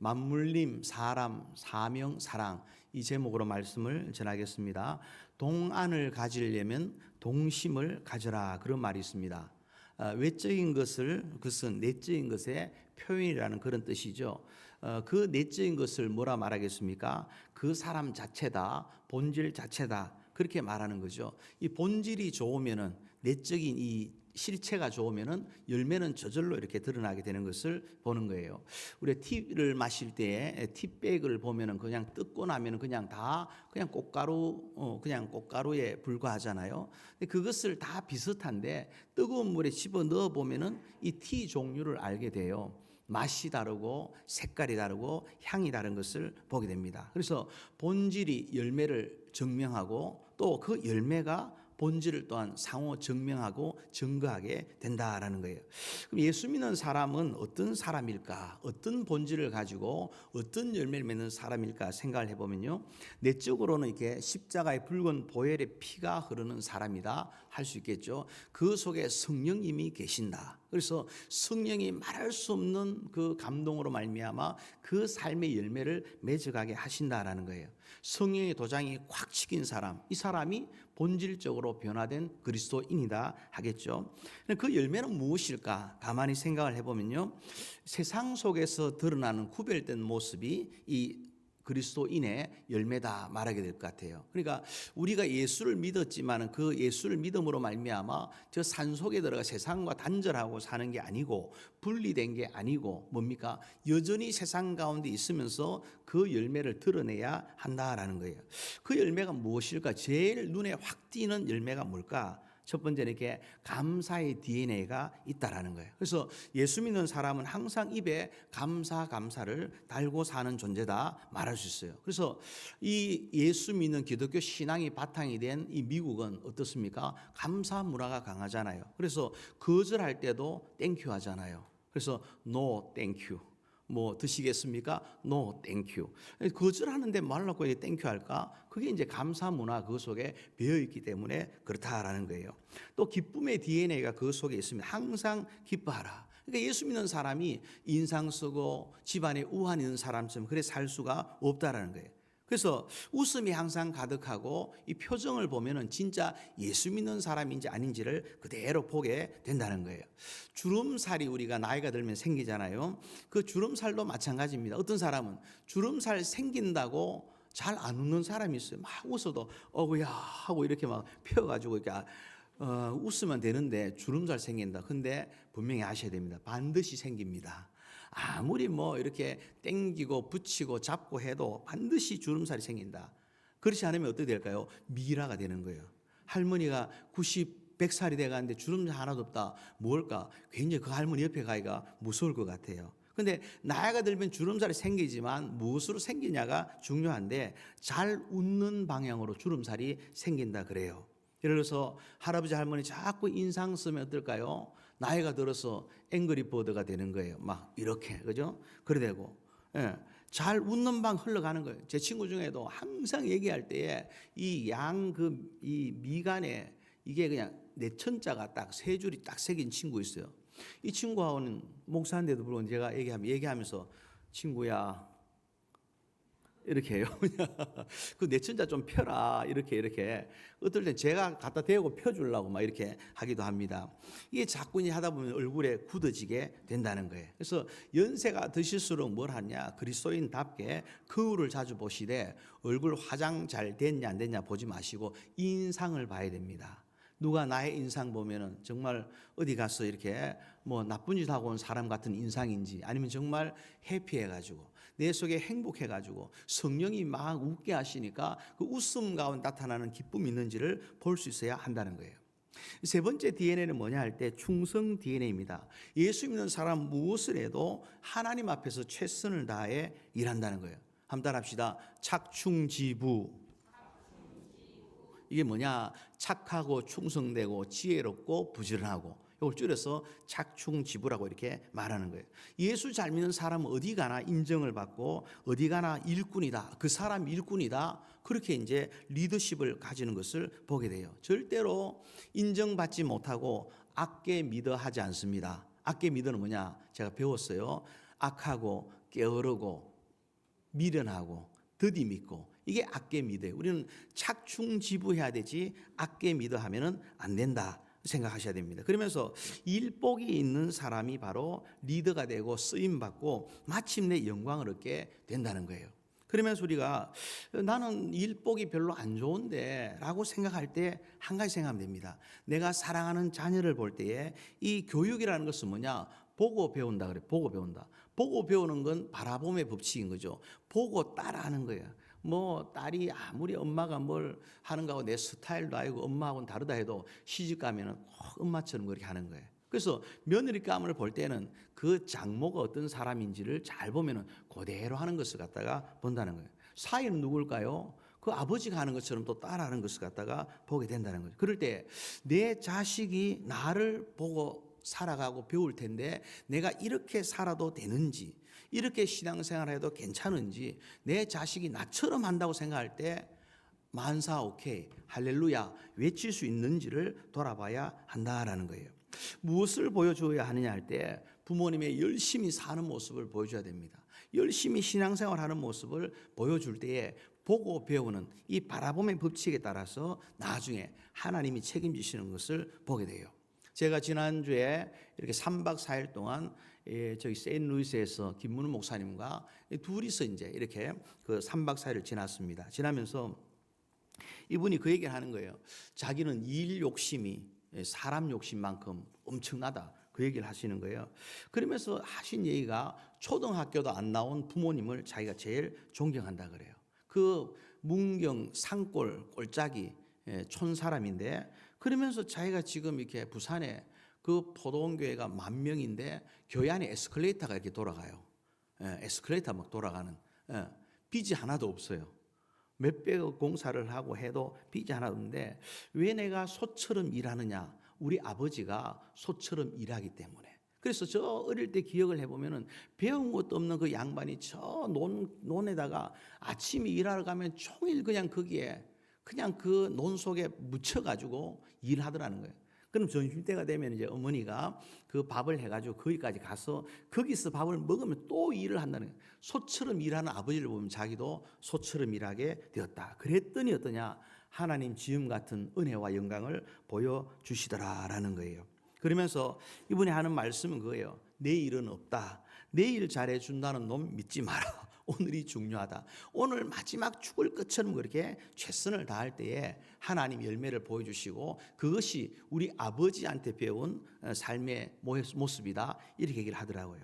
만물림, 사람, 사명, 사랑, 이 제목으로 말씀을 전하겠습니다. 동안을 가지려면 동심을 가져라, 그런 말이 있습니다. 외적인 그것은 내적인 것의 표현이라는 그런 뜻이죠. 그 내적인 것을 뭐라 말하겠습니까? 그 사람 자체다, 본질 자체다, 그렇게 말하는 거죠. 이 본질이 좋으면은, 내적인 이 실체가 좋으면은 열매는 저절로 이렇게 드러나게 되는 것을 보는 거예요. 우리 티를 마실 때 티백을 보면은 그냥 뜯고 나면은 그냥 다 그냥 꽃가루에 불과하잖아요. 근데 그것을 다 비슷한데 뜨거운 물에 집어 넣어 보면은 이 티 종류를 알게 돼요. 맛이 다르고 색깔이 다르고 향이 다른 것을 보게 됩니다. 그래서 본질이 열매를 증명하고 또 그 열매가 본질을 또한 상호 증명하고 증거하게 된다라는 거예요. 그럼 예수 믿는 사람은 어떤 사람일까? 어떤 본질을 가지고 어떤 열매를 맺는 사람일까 생각을 해보면요, 내적으로는 이렇게 십자가의 붉은 보혈의 피가 흐르는 사람이다 할 수 있겠죠. 그 속에 성령님이 계신다. 그래서 성령이 말할 수 없는 그 감동으로 말미암아 그 삶의 열매를 맺어가게 하신다라는 거예요. 성령의 도장이 꽉 찍힌 사람, 이 사람이 본질적으로 변화된 그리스도인이다 하겠죠. 그 열매는 무엇일까? 가만히 생각을 해보면요, 세상 속에서 드러나는 구별된 모습이 이 그리스도인의 열매다 말하게 될 것 같아요. 그러니까 우리가 예수를 믿었지만 그 예수를 믿음으로 말미암아 저 산속에 들어가 세상과 단절하고 사는 게 아니고 분리된 게 아니고 뭡니까? 여전히 세상 가운데 있으면서 그 열매를 드러내야 한다라는 거예요. 그 열매가 무엇일까? 제일 눈에 확 띄는 열매가 뭘까? 첫 번째는 이렇게 감사의 DNA가 있다라는 거예요. 그래서 예수 믿는 사람은 항상 입에 감사를 달고 사는 존재다 말할 수 있어요. 그래서 이 예수 믿는 기독교 신앙이 바탕이 된 이 미국은 어떻습니까? 감사 문화가 강하잖아요. 그래서 거절할 때도 땡큐 하잖아요. 그래서 no thank you. 뭐 드시겠습니까? No, thank you. 거절하는데 말라고 땡큐 할까? 그게 이제 감사 문화 그 속에 배어 있기 때문에 그렇다라는 거예요. 또 기쁨의 DNA가 그 속에 있습니다. 항상 기뻐하라. 그러니까 예수 믿는 사람이 인상 쓰고 집안에 우환 있는 사람처럼 그래 살 수가 없다라는 거예요. 그래서 웃음이 항상 가득하고 이 표정을 보면은 진짜 예수 믿는 사람인지 아닌지를 그대로 보게 된다는 거예요. 주름살이 우리가 나이가 들면 생기잖아요. 그 주름살도 마찬가지입니다. 어떤 사람은 주름살 생긴다고 잘 안 웃는 사람이 있어요. 막 웃어도 어구야 하고 이렇게 막 펴가지고 이렇게 웃으면 되는데 주름살 생긴다. 근데 분명히 아셔야 됩니다. 반드시 생깁니다. 아무리 뭐 이렇게 땡기고 붙이고 잡고 해도 반드시 주름살이 생긴다. 그렇지 않으면 어떻게 될까요? 미라가 되는 거예요. 할머니가 100살이 돼가는데 주름살 하나도 없다. 뭘까? 굉장히 그 할머니 옆에 가기가 무서울 것 같아요. 근데 나이가 들면 주름살이 생기지만 무엇으로 생기냐가 중요한데 잘 웃는 방향으로 주름살이 생긴다 그래요. 예를 들어서 할아버지 할머니 자꾸 인상 쓰면 어떨까요? 나이가 들어서 앵그리버드가 되는 거예요. 막 이렇게, 그죠? 그래 되고, 예, 잘 웃는 방 흘러가는 거예요. 제 친구 중에도 항상 얘기할 때에 이 이 미간에 이게 그냥 내천자가 딱 세 줄이 딱 새긴 친구 있어요. 이 친구하고는 목사인데도 불구하고 제가 얘기하면서 친구야 이렇게 해요. 그 내천자 좀 펴라. 이렇게. 어떨 땐 제가 갖다 대고 펴주려고 막 이렇게 하기도 합니다. 이게 자꾸 하다 보면 얼굴에 굳어지게 된다는 거예요. 그래서 연세가 드실수록 뭘 하냐. 그리스도인답게 거울을 자주 보시되 얼굴 화장 잘 됐냐 안 됐냐 보지 마시고 인상을 봐야 됩니다. 누가 나의 인상 보면은 정말 어디 가서 이렇게 뭐 나쁜 짓 하고 온 사람 같은 인상인지 아니면 정말 해피해가지고 내 속에 행복해가지고 성령이 막 웃게 하시니까 그 웃음 가운데 나타나는 기쁨이 있는지를 볼 수 있어야 한다는 거예요. 세 번째 DNA는 뭐냐 할 때 충성 DNA입니다. 예수 믿는 사람 무엇을 해도 하나님 앞에서 최선을 다해 일한다는 거예요. 한번 따라합시다. 착충지부. 이게 뭐냐? 착하고 충성되고 지혜롭고 부지런하고, 이걸 줄여서 착충지부라고 이렇게 말하는 거예요. 예수 잘 믿는 사람은 어디 가나 인정을 받고 어디 가나 일꾼이다. 그 사람 일꾼이다. 그렇게 이제 리더십을 가지는 것을 보게 돼요. 절대로 인정받지 못하고 악계 미더 하지 않습니다. 악계 미더는 뭐냐? 제가 배웠어요. 악하고 게으르고 미련하고 더디 믿고 이게 악계 미드예요. 우리는 착충지부해야 되지 악계 미드 하면은 안 된다 생각하셔야 됩니다. 그러면서 일복이 있는 사람이 바로 리더가 되고 쓰임 받고 마침내 영광을 얻게 된다는 거예요. 그러면서 우리가 나는 일복이 별로 안 좋은데 라고 생각할 때 한 가지 생각하면 됩니다. 내가 사랑하는 자녀를 볼 때에 이 교육이라는 것은 뭐냐? 보고 배운다 그래. 보고 배운다. 보고 배우는 건 바라봄의 법칙인 거죠. 보고 따라하는 거예요. 뭐 딸이 아무리 엄마가 뭘 하는 거하고 내 스타일도 아니고 엄마하고는 다르다 해도 시집 가면은 꼭 엄마처럼 그렇게 하는 거예요. 그래서 며느리감을 볼 때는 그 장모가 어떤 사람인지를 잘 보면은 그대로 하는 것을 갖다가 본다는 거예요. 사위는 누굴까요? 그 아버지가 하는 것처럼 또 따라하는 것을 갖다가 보게 된다는 거죠. 그럴 때 내 자식이 나를 보고 살아가고 배울 텐데 내가 이렇게 살아도 되는지, 이렇게 신앙생활해도 괜찮은지, 내 자식이 나처럼 한다고 생각할 때 만사 오케이 할렐루야 외칠 수 있는지를 돌아봐야 한다라는 거예요. 무엇을 보여줘야 하느냐 할 때 부모님의 열심히 사는 모습을 보여줘야 됩니다. 열심히 신앙생활하는 모습을 보여줄 때에 보고 배우는 이 바라봄의 법칙에 따라서 나중에 하나님이 책임지시는 것을 보게 돼요. 제가 지난주에 이렇게 3박 4일 동안 저기 세인루이스에서 김문우 목사님과 둘이서 이제 이렇게 그 3박 4일을 지났습니다. 지나면서 이분이 그 얘기를 하는 거예요. 자기는 일 욕심이 사람 욕심만큼 엄청나다. 그 얘기를 하시는 거예요. 그러면서 하신 얘기가 초등학교도 안 나온 부모님을 자기가 제일 존경한다 그래요. 그 문경 산골 꼴짜기 촌 사람인데 그러면서 자기가 지금 이렇게 부산에 그 포도원교회가 10,000명인데 교회 안에 에스컬레이터가 이렇게 돌아가요. 에스컬레이터 막 돌아가는 빚이 하나도 없어요. 몇백억 공사를 하고 해도 빚이 하나 없는데 왜 내가 소처럼 일하느냐? 우리 아버지가 소처럼 일하기 때문에. 그래서 저 어릴 때 기억을 해보면은 배운 것도 없는 그 양반이 저 논에다가 아침에 일하러 가면 종일 그냥 거기에 그냥 그 논 속에 묻혀가지고 일하더라는 거예요. 그럼 점심때가 되면 이제 어머니가 그 밥을 해가지고 거기까지 가서 거기서 밥을 먹으면 또 일을 한다는 거예요. 소처럼 일하는 아버지를 보면 자기도 소처럼 일하게 되었다. 그랬더니 어떠냐? 하나님 지음 같은 은혜와 영광을 보여주시더라라는 거예요. 그러면서 이분이 하는 말씀은 그거예요. 내일은 없다. 내일 잘해준다는 놈 믿지 마라. 오늘이 중요하다. 오늘 마지막 죽을 것처럼 그렇게 최선을 다할 때에 하나님 열매를 보여주시고 그것이 우리 아버지한테 배운 삶의 모습이다. 이렇게 얘기를 하더라고요.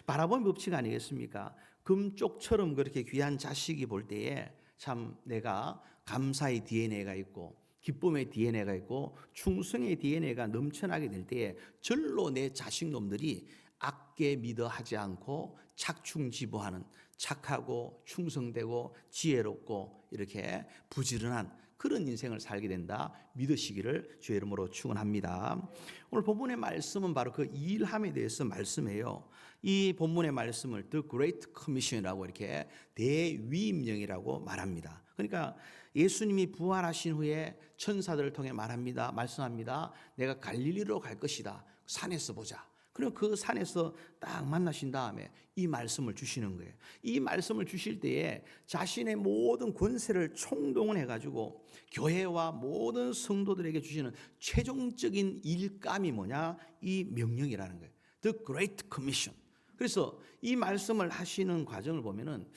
바라봄의 법칙 아니겠습니까? 금쪽처럼 그렇게 귀한 자식이 볼 때에 참 내가 감사의 DNA가 있고 기쁨의 DNA가 있고 충성의 DNA가 넘쳐나게 될 때에 절로 내 자식놈들이 악계 믿어 하지 않고 착충지부하는 착하고 충성되고 지혜롭고 이렇게 부지런한 그런 인생을 살게 된다 믿으시기를 주의 이름으로 축원합니다. 오늘 본문의 말씀은 바로 그 일함에 대해서 말씀해요. 이 본문의 말씀을 The Great Commission이라고 이렇게 대위임령이라고 말합니다. 그러니까 예수님이 부활하신 후에 천사들을 통해 말합니다. 말씀합니다. 내가 갈릴리로 갈 것이다. 산에서 보자. 그리고 그 산에서 딱 만나신 다음에 이 말씀을 주시는 거예요. 이 말씀을 주실 때에 자신의 모든 권세를 총동원해 가지고 교회와 모든 성도들에게 주시는 최종적인 일감이 뭐냐? 이 명령이라는 거예요. The Great Commission. 그래서 이 말씀을 하시는 과정을 보면은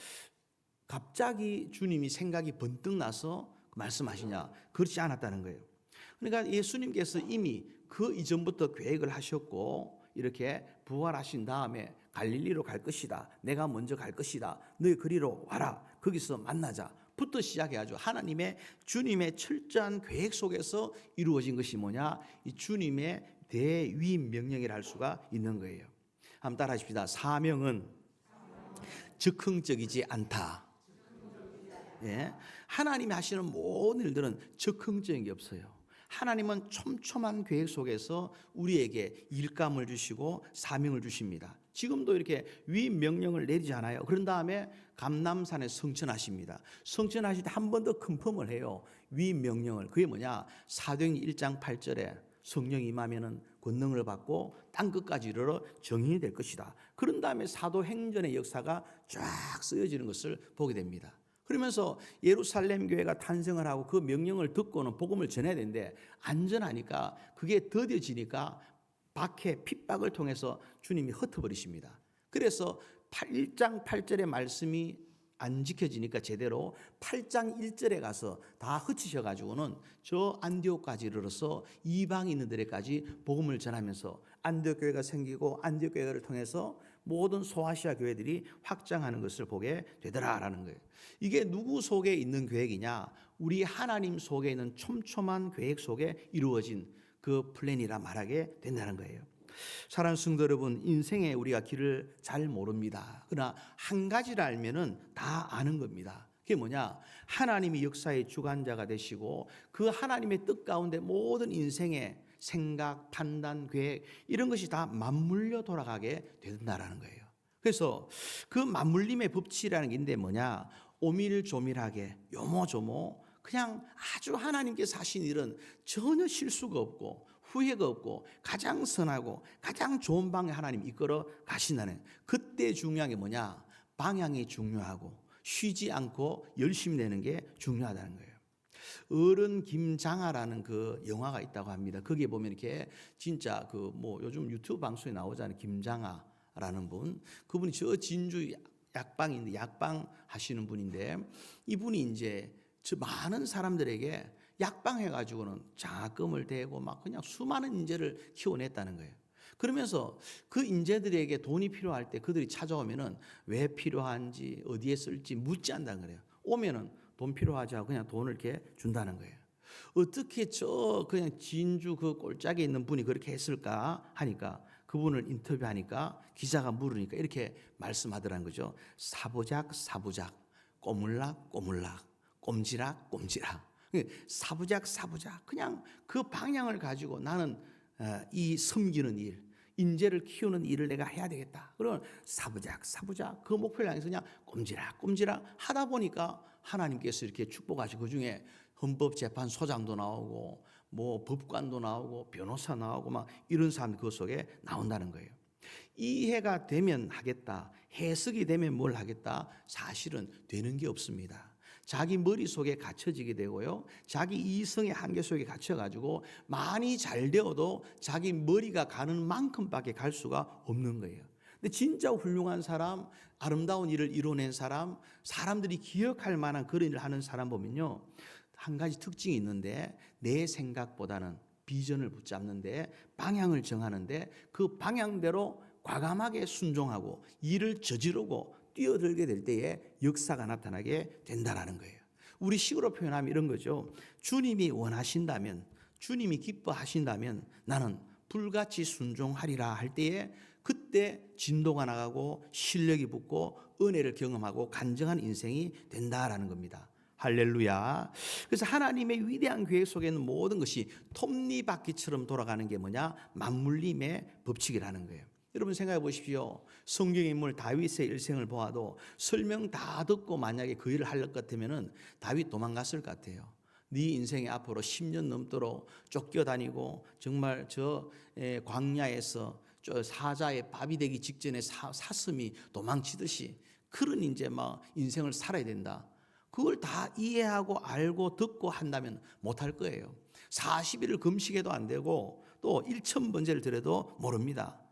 갑자기 주님이 생각이 번뜩 나서 말씀하시냐? 그렇지 않았다는 거예요. 그러니까 예수님께서 이미 그 이전부터 계획을 하셨고 이렇게 부활하신 다음에 갈릴리로 갈 것이다. 내가 먼저 갈 것이다. 너희 그리로 와라. 거기서 만나자. 부터 시작해가지고 하나님의 주님의 철저한 계획 속에서 이루어진 것이 뭐냐? 이 주님의 대위임 명령이라 할 수가 있는 거예요. 한번 따라 하십시다. 사명은 즉흥적이지 않다. 예. 하나님이 하시는 모든 일들은 즉흥적인 게 없어요. 하나님은 촘촘한 계획 속에서 우리에게 일감을 주시고 사명을 주십니다. 지금도 이렇게 위임 명령을 내리지 않아요. 그런 다음에 감람산에 성천하십니다. 성천하실 때 한 번 더 컨펌을 해요. 위임 명령을. 그게 뭐냐? 사도행전 1장 8절에 성령이 임하면은 권능을 받고 땅 끝까지 이르러 정인이 될 것이다. 그런 다음에 사도행전의 역사가 쫙 쓰여지는 것을 보게 됩니다. 그러면서 예루살렘 교회가 탄생을 하고 그 명령을 듣고는 복음을 전해야 되는데 안전하니까 그게 더뎌지니까 박해, 핍박을 통해서 주님이 흩어버리십니다. 그래서 1장 8절의 말씀이 안 지켜지니까 제대로 8장 1절에 가서 다 흩치셔가지고는 저 안디옥까지 이르러서 이방인들에게까지 복음을 전하면서 안디옥 교회가 생기고 안디옥 교회를 통해서 모든 소아시아 교회들이 확장하는 것을 보게 되더라라는 거예요. 이게 누구 속에 있는 계획이냐? 우리 하나님 속에 있는 촘촘한 계획 속에 이루어진 그 플랜이라 말하게 된다는 거예요. 사랑하는 성도 여러분, 인생에 우리가 길을 잘 모릅니다. 그러나 한 가지를 알면은 다 아는 겁니다. 그게 뭐냐? 하나님이 역사의 주관자가 되시고 그 하나님의 뜻 가운데 모든 인생의 생각, 판단, 계획 이런 것이 다 맞물려 돌아가게 된다라는 거예요. 그래서 그 맞물림의 법칙이라는 게 있는데 뭐냐? 오밀조밀하게 요모조모 그냥 아주 하나님께서 하신 일은 전혀 실수가 없고 후회가 없고 가장 선하고 가장 좋은 방에 하나님 이끌어 가신다는, 그때 중요한 게 뭐냐? 방향이 중요하고 쉬지 않고 열심히 내는 게 중요하다는 거예요. 어른 김장하라는 그 영화가 있다고 합니다. 거기에 보면 이렇게 진짜 그 뭐 요즘 유튜브 방송에 나오잖아요. 김장하라는 분. 그분이 저 진주 약방인데 약방 하시는 분인데 이분이 이제 저 많은 사람들에게 약방해가지고는 장학금을 대고 막 그냥 수많은 인재를 키워냈다는 거예요. 그러면서 그 인재들에게 돈이 필요할 때 그들이 찾아오면은 왜 필요한지 어디에 쓸지 묻지 않는다는 거예요. 오면은 돈 필요하지 하고 그냥 돈을 이렇게 준다는 거예요. 어떻게 저 그냥 진주 그 꼴짝에 있는 분이 그렇게 했을까 하니까 그분을 인터뷰하니까 기자가 물으니까 이렇게 말씀하더라는 거죠. 사부작 사부작, 꼬물락 꼬물락, 꼼지락 꼼지락. 사부작 사부작 그냥 그 방향을 가지고 나는 이 섬기는 일, 인재를 키우는 일을 내가 해야 되겠다. 그러면 사부작 사부작 그 목표를 향해서 그냥 꼼지락 꼼지락 하다 보니까 하나님께서 이렇게 축복하시고 그중에 헌법재판소장도 나오고 뭐 법관도 나오고 변호사 나오고 막 이런 사람들 그 속에 나온다는 거예요. 이해가 되면 하겠다, 해석이 되면 뭘 하겠다, 사실은 되는 게 없습니다. 자기 머릿속에 갇혀지게 되고요, 자기 이성의 한계 속에 갇혀가지고 많이 잘 되어도 자기 머리가 가는 만큼밖에 갈 수가 없는 거예요. 근데 진짜 훌륭한 사람, 아름다운 일을 이뤄낸 사람, 사람들이 기억할 만한 그런 일을 하는 사람 보면요, 한 가지 특징이 있는데 내 생각보다는 비전을 붙잡는데 방향을 정하는데 그 방향대로 과감하게 순종하고 일을 저지르고 뛰어들게 될 때에 역사가 나타나게 된다라는 거예요. 우리 식으로 표현하면 이런 거죠. 주님이 원하신다면, 주님이 기뻐하신다면 나는 불같이 순종하리라 할 때에 그때 진도가 나가고 실력이 붙고 은혜를 경험하고 간증한 인생이 된다라는 겁니다. 할렐루야. 그래서 하나님의 위대한 계획 속에는 모든 것이 톱니바퀴처럼 돌아가는 게 뭐냐? 맞물림의 법칙이라는 거예요. 여러분 생각해 보십시오. 성경의 인물 다윗의 일생을 보아도 설명 다 듣고 만약에 그 일을 할 것 같으면은 다윗 도망갔을 것 같아요. 네 인생에 앞으로 10년 넘도록 쫓겨다니고 정말 저 광야에서 저 사자의 밥이 되기 직전에 사슴이 도망치듯이 그런 이제 막 인생을 살아야 된다. 그걸 다 이해하고 알고 듣고 한다면 못할 거예요. 40일을 금식해도 안 되고 또 1,000번제를 드려도 모릅니다.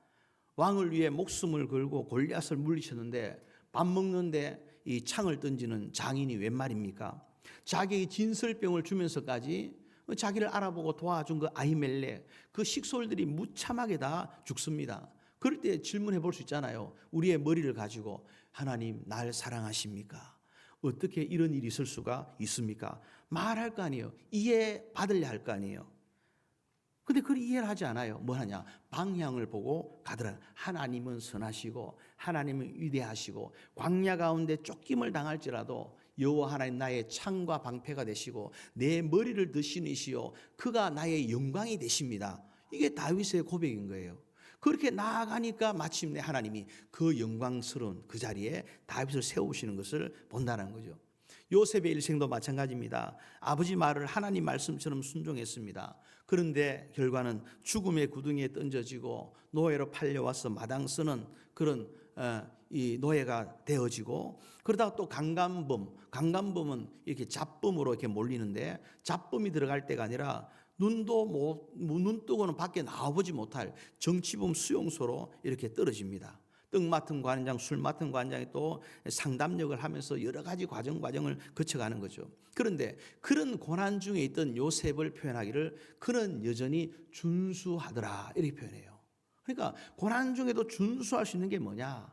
왕을 위해 목숨을 걸고 골리앗을 물리쳤는데 밥 먹는데 이 창을 던지는 장인이 웬 말입니까? 자기의 진설병을 주면서까지 자기를 알아보고 도와준 그 아히멜렉, 그 식솔들이 무참하게 다 죽습니다. 그럴 때 질문해 볼 수 있잖아요. 우리의 머리를 가지고 하나님 날 사랑하십니까? 어떻게 이런 일이 있을 수가 있습니까? 말할 거 아니에요. 이해받으려 할 거 아니에요. 근데 그걸 이해를 하지 않아요. 뭐 하냐? 방향을 보고 가더라. 하나님은 선하시고 하나님은 위대하시고 광야 가운데 쫓김을 당할지라도 여호와 하나님 나의 창과 방패가 되시고 내 머리를 드시는 이시요 그가 나의 영광이 되십니다. 이게 다윗의 고백인 거예요. 그렇게 나아가니까 마침내 하나님이 그 영광스러운 그 자리에 다윗을 세우시는 것을 본다는 거죠. 요셉의 일생도 마찬가지입니다. 아버지 말을 하나님 말씀처럼 순종했습니다. 그런데 결과는 죽음의 구덩이에 던져지고 노예로 팔려와서 마당 쓰는 그런 이 노예가 되어지고, 그러다가 또 강간범은 이렇게 잡범으로 이렇게 몰리는데, 잡범이 들어갈 때가 아니라 눈 뜨고는 밖에 나와보지 못할 정치범 수용소로 이렇게 떨어집니다. 떡 맡은 관장, 술 맡은 관장이 또 상담 역을 하면서 여러 가지 과정을 거쳐가는 거죠. 그런데 그런 고난 중에 있던 요셉을 표현하기를 그는 여전히 준수하더라, 이렇게 표현해요. 그러니까 고난 중에도 준수할 수 있는 게 뭐냐?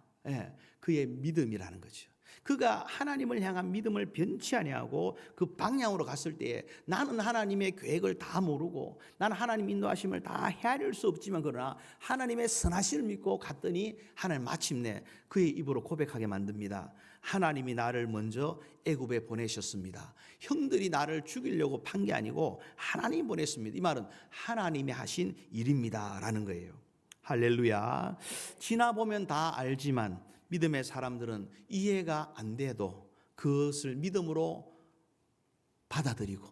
그의 믿음이라는 거죠. 그가 하나님을 향한 믿음을 변치 아니하고 그 방향으로 갔을 때에, 나는 하나님의 계획을 다 모르고 나는 하나님 인도하심을 다 헤아릴 수 없지만, 그러나 하나님의 선하심을 믿고 갔더니 하나님 마침내 그의 입으로 고백하게 만듭니다. 하나님이 나를 먼저 애굽에 보내셨습니다. 형들이 나를 죽이려고 판 게 아니고 하나님이 보냈습니다. 이 말은 하나님이 하신 일입니다 라는 거예요. 할렐루야. 지나보면 다 알지만 믿음의 사람들은 이해가 안 돼도 그것을 믿음으로 받아들이고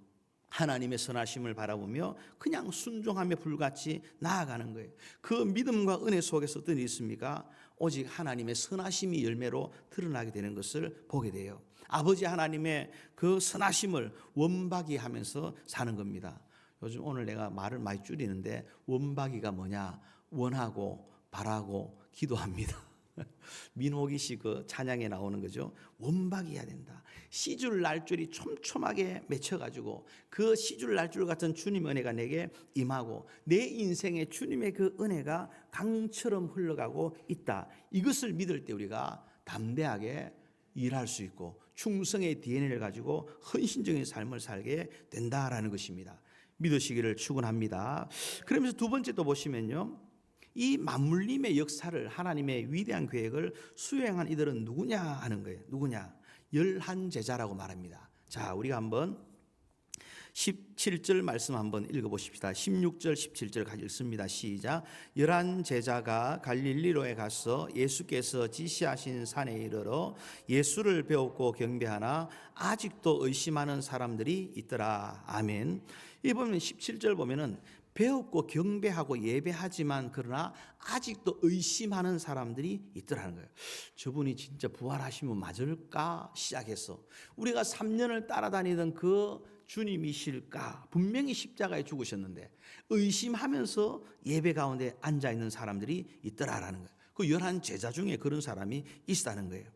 하나님의 선하심을 바라보며 그냥 순종하며 불같이 나아가는 거예요. 그 믿음과 은혜 속에서 어떤 일이 있습니까? 오직 하나님의 선하심이 열매로 드러나게 되는 것을 보게 돼요. 아버지 하나님의 그 선하심을 원박이하면서 사는 겁니다. 요즘 오늘 내가 말을 많이 줄이는데, 원박이가 뭐냐? 원하고 바라고 기도합니다. 민호기 씨 그 찬양에 나오는 거죠. 원박이어야 된다. 시줄 날줄이 촘촘하게 맺혀가지고 그 시줄 날줄 같은 주님의 은혜가 내게 임하고 내 인생에 주님의 그 은혜가 강처럼 흘러가고 있다. 이것을 믿을 때 우리가 담대하게 일할 수 있고 충성의 DNA를 가지고 헌신적인 삶을 살게 된다라는 것입니다. 믿으시기를 축원합니다. 그러면서 두 번째 또 보시면요, 이 맞물림의 역사를, 하나님의 위대한 계획을 수행한 이들은 누구냐 하는 거예요. 누구냐? 11 제자라고 말합니다. 자, 우리가 한번 17절 말씀 한번 읽어보십시다. 16절 17절 같이 읽습니다. 시작. 11 제자가 갈릴리로에 가서 예수께서 지시하신 산에 이르러 예수를 배웠고 경배하나 아직도 의심하는 사람들이 있더라. 아멘. 이 보면 17절 보면은 배웠고 경배하고 예배하지만 그러나 아직도 의심하는 사람들이 있더라는 거예요. 저분이 진짜 부활하시면 맞을까 시작해서 우리가 3년을 따라다니던 그 주님이실까? 분명히 십자가에 죽으셨는데 의심하면서 예배 가운데 앉아있는 사람들이 있더라라는 거예요. 그 11 제자 중에 그런 사람이 있다는 거예요.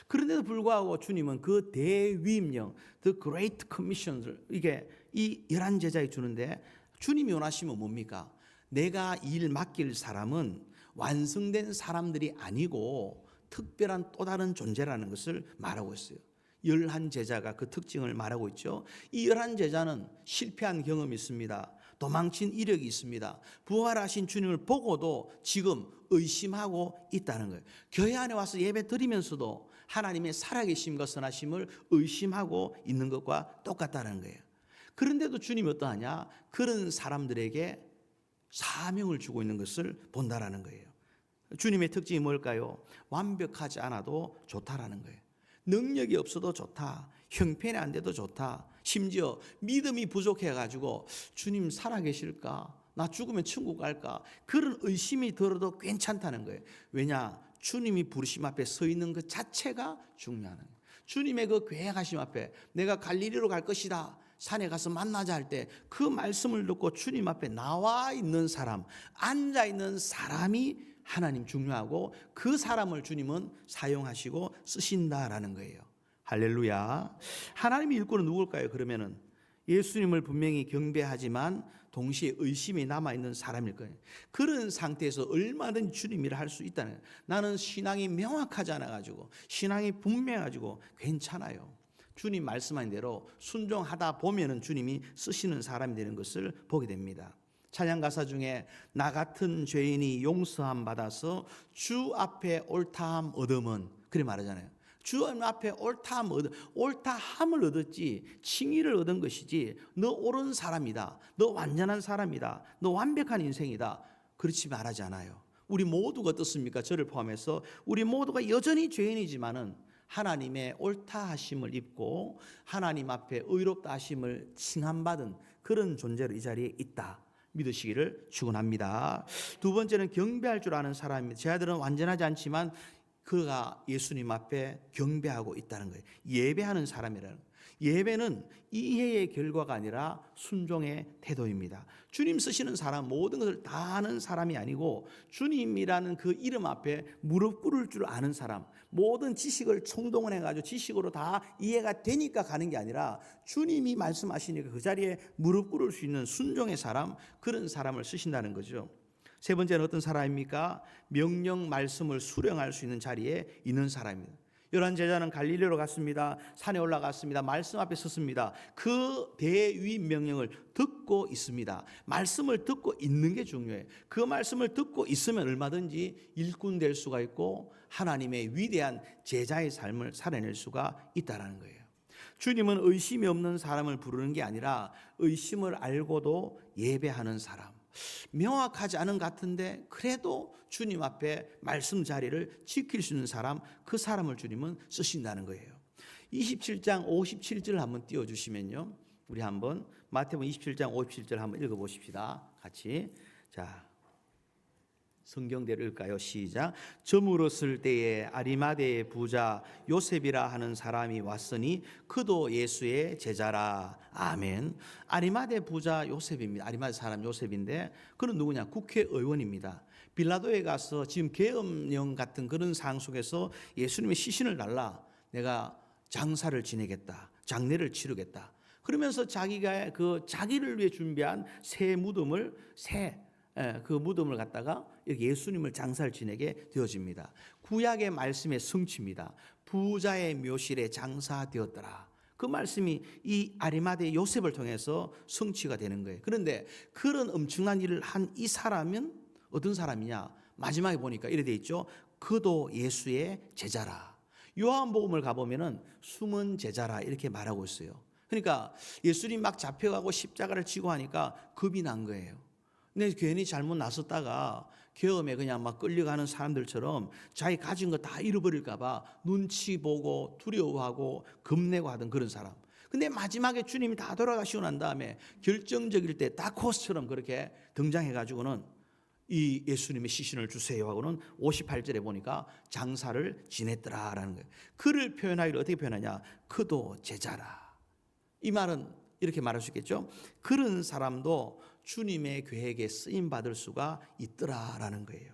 그런데도 불구하고 주님은 그 대위임령, The Great Commission을 이게 이 11 제자에 주는데, 주님이 원하시면 뭡니까? 내가 일 맡길 사람은 완성된 사람들이 아니고 특별한 또 다른 존재라는 것을 말하고 있어요. 11 제자가 그 특징을 말하고 있죠. 이 11 제자는 실패한 경험이 있습니다. 도망친 이력이 있습니다. 부활하신 주님을 보고도 지금 의심하고 있다는 거예요. 교회 안에 와서 예배 드리면서도 하나님의 살아계심과 선하심을 의심하고 있는 것과 똑같다는 거예요. 그런데도 주님이 어떠하냐? 그런 사람들에게 사명을 주고 있는 것을 본다라는 거예요. 주님의 특징이 뭘까요? 완벽하지 않아도 좋다라는 거예요. 능력이 없어도 좋다. 형편이 안 돼도 좋다. 심지어 믿음이 부족해가지고 주님 살아계실까? 나 죽으면 천국 갈까? 그런 의심이 들어도 괜찮다는 거예요. 왜냐? 주님이 부르심 앞에 서 있는 것 자체가 중요한 거예요. 주님의 그 계획하심 앞에 내가 갈릴리로 갈 것이다. 산에 가서 만나자 할 때 그 말씀을 듣고 주님 앞에 나와 있는 사람, 앉아 있는 사람이 하나님 중요하고 그 사람을 주님은 사용하시고 쓰신다라는 거예요. 할렐루야. 하나님의 일꾼은 누굴까요? 그러면은 예수님을 분명히 경배하지만 동시에 의심이 남아있는 사람일 거예요. 그런 상태에서 얼마든지 주님 일을 할 수 있다는 거예요. 나는 신앙이 명확하지 않아가지고 신앙이 분명해가지고 괜찮아요. 주님 말씀한 대로 순종하다 보면은 주님이 쓰시는 사람이 되는 것을 보게 됩니다. 찬양 가사 중에 나 같은 죄인이 용서함 받아서 주 앞에 옳다함 얻음은 그래 말하잖아요. 주 앞에 옳다함을 얻었지 칭의를 얻은 것이지 너 옳은 사람이다, 너 완전한 사람이다, 너 완벽한 인생이다 그렇지 말하지 않아요. 우리 모두가 어떻습니까? 저를 포함해서 우리 모두가 여전히 죄인이지만은 하나님의 옳다 하심을 입고 하나님 앞에 의롭다 하심을 칭함받은 그런 존재로 이 자리에 있다 믿으시기를 축원합니다. 두 번째는 경배할 줄 아는 사람입니다. 제 아들은 완전하지 않지만 그가 예수님 앞에 경배하고 있다는 거예요. 예배하는 사람이라는 거예요. 예배는 이해의 결과가 아니라 순종의 태도입니다. 주님 쓰시는 사람, 모든 것을 다 아는 사람이 아니고 주님이라는 그 이름 앞에 무릎 꿇을 줄 아는 사람, 모든 지식을 총동원해가지고 지식으로 다 이해가 되니까 가는 게 아니라 주님이 말씀하시니까 그 자리에 무릎 꿇을 수 있는 순종의 사람, 그런 사람을 쓰신다는 거죠. 세 번째는 어떤 사람입니까? 명령 말씀을 수령할 수 있는 자리에 있는 사람입니다. 열한 제자는 갈릴리로 갔습니다. 산에 올라갔습니다. 말씀 앞에 섰습니다. 그 대위 명령을 듣고 있습니다. 말씀을 듣고 있는 게 중요해요. 그 말씀을 듣고 있으면 얼마든지 일꾼 될 수가 있고 하나님의 위대한 제자의 삶을 살아낼 수가 있다는 거예요. 주님은 의심이 없는 사람을 부르는 게 아니라 의심을 알고도 예배하는 사람, 명확하지 않은 것 같은데 그래도 주님 앞에 말씀 자리를 지킬 수 있는 사람, 그 사람을 주님은 쓰신다는 거예요. 27장 57절 한번 띄워주시면요, 우리 한번 마태복음 27장 57절 한번 읽어보십시다. 같이. 자, 성경대로 읽을까요? 시작. 저물었을 때에 아리마대의 부자 요셉이라 하는 사람이 왔으니 그도 예수의 제자라. 아멘. 아리마대 부자 요셉입니다. 아리마대 사람 요셉인데 그는 누구냐? 국회의원입니다. 빌라도에 가서 지금 계엄령 같은 그런 상황 속에서 예수님의 시신을 달라, 내가 장사를 지내겠다, 장례를 치르겠다, 그러면서 자기가 그 자기를 위해 준비한 새 무덤을 그 무덤을 갖다가 예수님을 장사를 지내게 되어집니다. 구약의 말씀의 성취입니다. 부자의 묘실에 장사되었더라. 그 말씀이 이 아리마대 요셉을 통해서 성취가 되는 거예요. 그런데 그런 엄청난 일을 한 이 사람은 어떤 사람이냐? 마지막에 보니까 이래 돼 있죠. 그도 예수의 제자라. 요한복음을 가보면은 숨은 제자라 이렇게 말하고 있어요. 그러니까 예수님 막 잡혀가고 십자가를 지고 하니까 겁이 난 거예요. 근데 괜히 잘못 나섰다가 계엄에 그냥 막 끌려가는 사람들처럼 자기 가진 거 다 잃어버릴까 봐 눈치 보고 두려워하고 겁내고 하던 그런 사람. 근데 마지막에 주님이 다 돌아가시고 난 다음에 결정적일 때 다크호스처럼 그렇게 등장해가지고는 이 예수님의 시신을 주세요 하고는 58절에 보니까 장사를 지냈더라라는 거예요. 그를 표현하기를 어떻게 표현하냐? 그도 제자라. 이 말은 이렇게 말할 수 있겠죠. 그런 사람도 주님의 계획에 쓰임 받을 수가 있더라라는 거예요.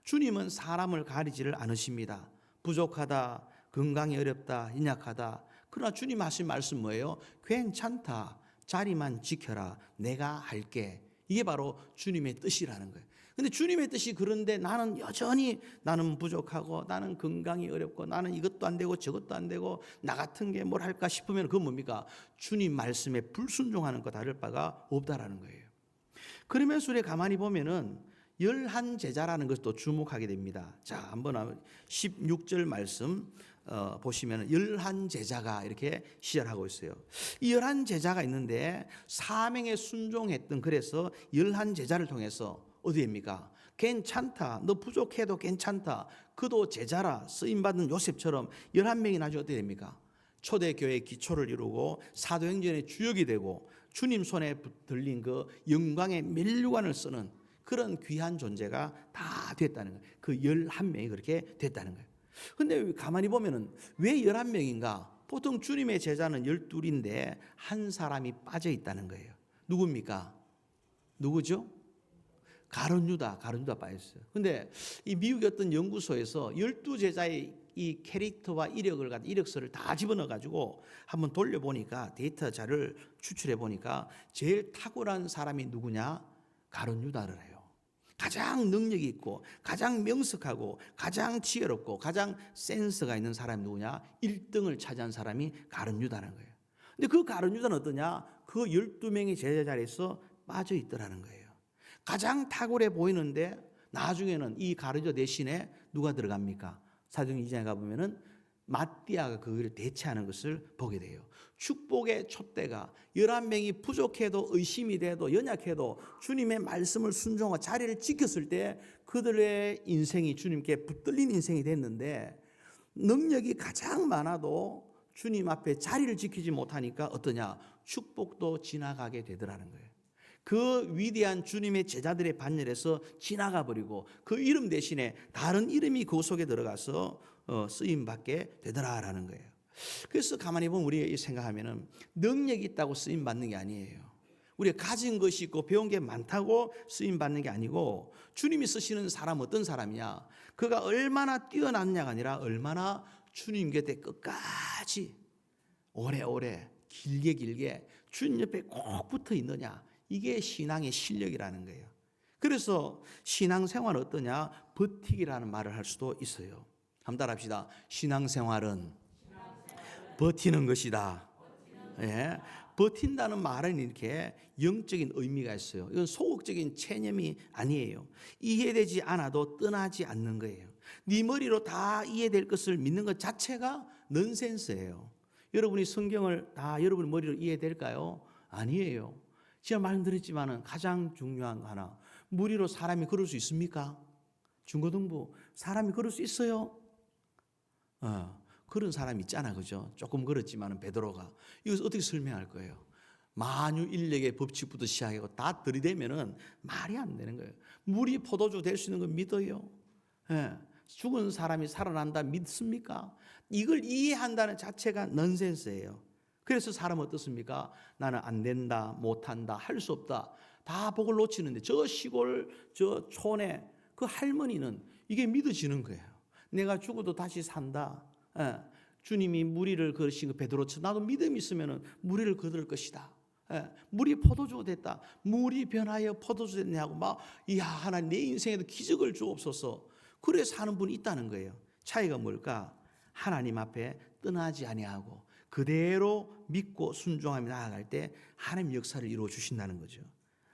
주님은 사람을 가리지를 않으십니다. 부족하다, 건강이 어렵다, 인약하다. 그러나 주님 하신 말씀 뭐예요? 괜찮다, 자리만 지켜라, 내가 할게. 이게 바로 주님의 뜻이라는 거예요. 근데 주님의 뜻이 그런데 나는 여전히 나는 부족하고 나는 건강이 어렵고 나는 이것도 안 되고 저것도 안 되고 나 같은 게 뭘 할까 싶으면 그건 뭡니까? 주님 말씀에 불순종하는 거 다를 바가 없다라는 거예요. 그러면서 우리 가만히 보면은 11 제자라는 것도 주목하게 됩니다. 자, 한번 16절 말씀 보시면 11 제자가 이렇게 시작하고 있어요. 이 11 제자가 있는데 사명에 순종했던, 그래서 11 제자를 통해서 어디입니까? 괜찮다, 너 부족해도 괜찮다, 그도 제자라 쓰임받은 요셉처럼 11명이 나중에 어떻게 됩니까? 초대교회의 기초를 이루고 사도행전의 주역이 되고 주님 손에 들린 그 영광의 면류관을 쓰는 그런 귀한 존재가 다 됐다는 거예요. 그 11명이 그렇게 됐다는 거예요. 근데 가만히 보면은 왜 11명인가? 보통 주님의 제자는 12인데 한 사람이 빠져 있다는 거예요. 누굽니까? 누구죠? 가룟 유다 빠졌어요. 근데 이 미국의 어떤 연구소에서 12제자의 이 캐릭터와 이력서를 다 집어넣어 가지고 한번 돌려보니까 데이터 자료를 추출해 보니까 제일 탁월한 사람이 누구냐? 가룟 유다를 해요. 가장 능력이 있고 가장 명석하고 가장 지혜롭고 가장 센스가 있는 사람이 누구냐? 1등을 차지한 사람이 가룟 유다라는 거예요. 근데 그 가룟 유다는 어떠냐? 그 12명의 제자 자리에서 빠져 있더라는 거예요. 가장 탁월해 보이는데 나중에는 이 가룟 유다 대신에 누가 들어갑니까? 사도행 2장에 가보면은 마띠아가 그를 대체하는 것을 보게 돼요. 축복의 촛대가 11명이 부족해도 의심이 돼도 연약해도 주님의 말씀을 순종하고 자리를 지켰을 때 그들의 인생이 주님께 붙들린 인생이 됐는데 능력이 가장 많아도 주님 앞에 자리를 지키지 못하니까 어떠냐? 축복도 지나가게 되더라는 거예요. 그 위대한 주님의 제자들의 반열에서 지나가 버리고 그 이름 대신에 다른 이름이 그 속에 들어가서 쓰임 받게 되더라라는 거예요. 그래서 가만히 보면 우리가 생각하면은 능력이 있다고 쓰임 받는 게 아니에요. 우리가 가진 것이 있고 배운 게 많다고 쓰임 받는 게 아니고, 주님이 쓰시는 사람 어떤 사람이냐? 그가 얼마나 뛰어났냐가 아니라 얼마나 주님 곁에 끝까지 오래오래 길게 주님 옆에 꼭 붙어 있느냐. 이게 신앙의 실력이라는 거예요. 그래서 신앙생활은 어떠냐? 버티기라는 말을 할 수도 있어요. 한번 따라합시다. 신앙생활은 버티는 것이다. 예. 버틴다는 말은 이렇게 영적인 의미가 있어요. 이건 소극적인 체념이 아니에요. 이해되지 않아도 떠나지 않는 거예요. 네 머리로 다 이해될 것을 믿는 것 자체가 넌센스예요. 여러분이 성경을 다 여러분 머리로 이해될까요? 아니에요. 제가 말씀드렸지만 가장 중요한 거 하나, 머리로 사람이 걸을 수 있습니까? 중고등부 사람이 걸을 수 있어요? 그런 사람이 있잖아, 그죠? 조금 걸었지만은 베드로가 이것을 어떻게 설명할 거예요? 만유인력의 법칙부터 시작하고 다 들이대면은 말이 안 되는 거예요. 물이 포도주 될 수 있는 거 믿어요? 예. 죽은 사람이 살아난다 믿습니까? 이걸 이해한다는 자체가 넌센스예요. 그래서 사람은 어떻습니까? 나는 안 된다, 못한다, 할 수 없다. 다 복을 놓치는데 저 시골 저 촌에 그 할머니는 이게 믿어지는 거예요. 내가 죽어도 다시 산다. 예. 주님이 무리를 걸으신 그 베드로처럼 나도 믿음이 있으면 무리를 거둘 것이다. 예. 물이 포도주가 됐다. 물이 변하여 포도주 됐냐고 막, 이야, 하나님 내 인생에도 기적을 주옵소서. 그래 사는 분이 있다는 거예요. 차이가 뭘까? 하나님 앞에 떠나지 아니하고 그대로 믿고 순종하며 나아갈 때 하나님 역사를 이루어 주신다는 거죠.